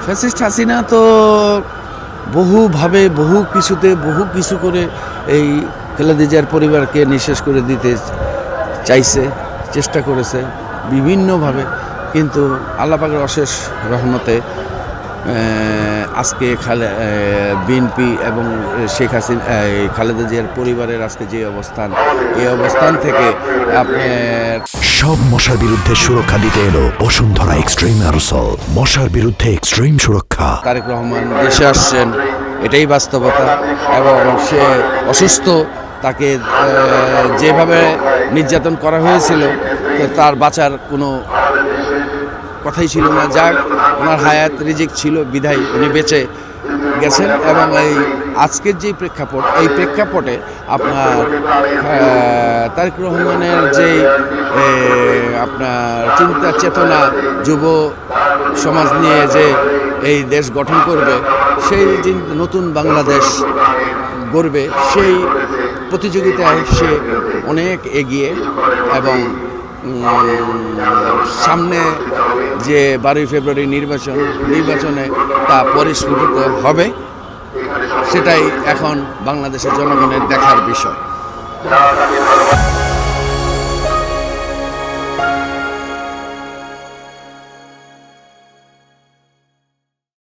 Fascist Hasina তো বহুভাবে বহু কিছুতে বহু কিছু করে এই খালেদা জিয়ার পরিবারকে নিঃশেষ করে দিতে চাইছে, চেষ্টা করেছে বিভিন্নভাবে, কিন্তু আল্লাহ পাকের অশেষ রহমতে আজকে বিএনপি এবং শেখ হাসিনা খালেদা জিয়ার পরিবারের আজকে যে অবস্থান, এই অবস্থান থেকে আপনার সব মশার বিরুদ্ধে সুরক্ষা দিতে এলো বসুন্ধরা এক্সট্রিম অ্যারোসল। মশার বিরুদ্ধে এক্সট্রিম সুরক্ষা। তারেক রহমান দেশে আসছেন, এটাই বাস্তবতা, এবং সে অসুস্থ, তাকে যেভাবে নির্যাতন করা হয়েছিল তো তার বাঁচার কোনো কথাই ছিল না। যাক, ওনার হায়াত রিজিক ছিল বিধায় উনি বেঁচে গেছেন। এবং এই আজকের যে প্রেক্ষাপট, এই প্রেক্ষাপটে আপনার তারেক রহমানের যে আপনার চিন্তা চেতনা, যুব সমাজ নিয়ে যে এই দেশ গঠন করবে, সেই নতুন বাংলাদেশ গড়বে, সেই প্রতিযোগিতায় সে অনেক এগিয়ে। এবং সামনে যে 12ই ফেব্রুয়ারি নির্বাচনে তা পরিস্ফুটিত হবে, সেটাই এখন বাংলাদেশের জনগণের দেখার বিষয়।